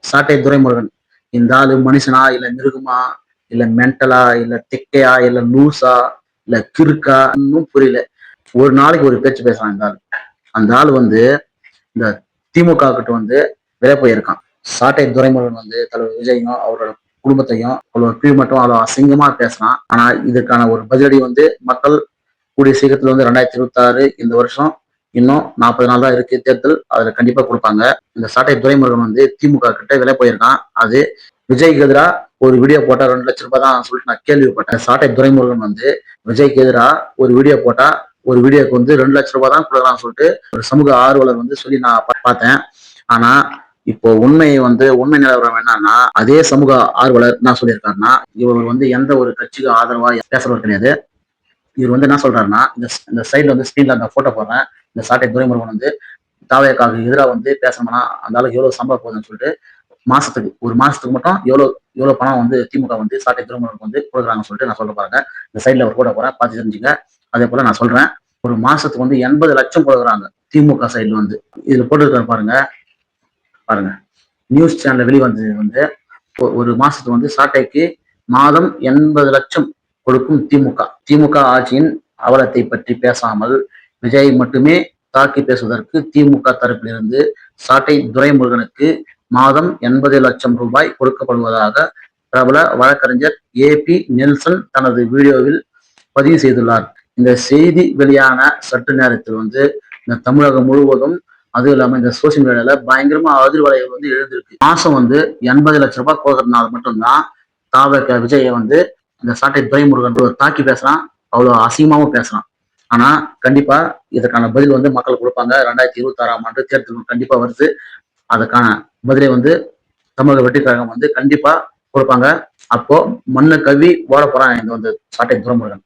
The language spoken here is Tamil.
சாட்டை துரைமுருகன் இந்த ஆளு மனுஷனா இல்ல மிருகமா இல்ல மென்டலா இல்ல திக்கையா இல்ல லூசா இல்ல கிறுக்கா இன்னும் புரியல. ஒரு நாளைக்கு ஒரு பேச்சு பேசுறான் இந்த ஆள். அந்த ஆள் வந்து இந்த திமுக கிட்ட வந்து விலை போயிருக்கான். சாட்டை துரைமுருகன் வந்து தலைவர் விஜயும் அவரோட குடும்பத்தையும் அவ்வளோ கீழ் மட்டும் அவ்வளோ அசிங்கமா பேசுறான். ஆனா இதுக்கான ஒரு பதிலடி வந்து மக்கள் கூடிய சீக்கிரத்துல வந்து 2026 இந்த வருஷம் இன்னும் 40 நாள் தான் இருக்கு தேர்தல், அதுல கண்டிப்பா கொடுப்பாங்க. இந்த சாட்டை துரைமுருகன் வந்து திமுக கிட்ட விலை போயிருக்கான். அது விஜய்க்கு எதிராக ஒரு வீடியோ போட்டா 2 லட்சம் ரூபாய் தான் சொல்லிட்டு நான் கேள்விப்பட்டேன். சாட்டை துரைமுருகன் வந்து விஜய்க்கு எதிராக ஒரு வீடியோ போட்டா ஒரு வீடியோக்கு வந்து 2 லட்சம் ரூபாய் தான் கொடுக்கலாம்னு சொல்லிட்டு ஒரு சமூக ஆர்வலர் வந்து சொல்லி நான் பார்த்தேன். ஆனா இப்போ உண்மை நிலவரம் என்னன்னா, அதே சமூக ஆர்வலர் என்ன சொல்லியிருக்காருன்னா, இவர் வந்து எந்த ஒரு கட்சிக்கு ஆதரவா பேசுறவர் கிடையாது. இவர் வந்து என்ன சொல்றாருன்னா, இந்த சைட்ல வந்து ஸ்கிரீன்ல அந்த போட்டோ போடுறேன். இந்த சாட்டை துரைமுருகன் வந்து தாவேக்காவுக்கு எதிராக வந்து பேசணும்னா அந்த அளவுக்கு எவ்வளவு சம்பளம் போகுதுன்னு சொல்லிட்டு ஒரு மாசத்துக்கு மட்டும் எவ்வளவு பணம் வந்து திமுக வந்து சாட்டை துரைமுருகனுக்கு வந்து கொடுக்குறாங்கன்னு சொல்லிட்டு நான் சொல்ல பாருங்க. இந்த சைட்ல ஒரு போட்டோ போறேன், பார்த்து தெரிஞ்சுங்க. அதே போல நான் சொல்றேன், ஒரு மாசத்துக்கு வந்து 80 லட்சம் கொடுக்குறாங்க திமுக சைட்ல வந்து. இதுல போட்டுருக்காரு பாருங்க. பாருங்க, நியூஸ் சேனல்ல வெளிவந்தது வந்து ஒரு மாசத்துக்கு வந்து சாட்டைக்கு மாதம் 80 லட்சம் கொடுக்கும் திமுக. திமுக ஆட்சியின் அவலத்தை பற்றி பேசாமல் விஜய் மட்டுமே தாக்கி பேசுவதற்கு திமுக தரப்பிலிருந்து சாட்டை துரைமுருகனுக்கு மாதம் 80 லட்சம் ரூபாய் கொடுக்கப்படுவதாக பிரபல வழக்கறிஞர் AP நெல்சன் தனது வீடியோவில் பதிவு செய்துள்ளார். இந்த செய்தி வெளியான சற்று நேரத்தில் வந்து இந்த தமிழகம் முழுவதும், அதுவும் இல்லாம இந்த சோசியல் மீடியால பயங்கரமா அதிர்வலைகள் வந்து எழுந்திருக்கு. மாசம் வந்து 80 லட்சம் ரூபாய் கொடுக்கறதுனால மட்டும்தான் தாவக விஜயை வந்து இந்த சாட்டை துரைமுருகன் தாக்கி பேசுறான், அவ்வளவு அசிங்கமாவும் பேசுறான். ஆனா கண்டிப்பா இதுக்கான பதில் வந்து மக்கள் கொடுப்பாங்க. 2026ஆம் ஆண்டு தேர்தல் கண்டிப்பா வருது. அதுக்கான பதிலை வந்து தமிழக வெற்றி கழகம் வந்து கண்டிப்பா கொடுப்பாங்க. அப்போ மண்ணை கவி ஓட போறான் இந்த வந்து சாட்டை துரைமுருகன்.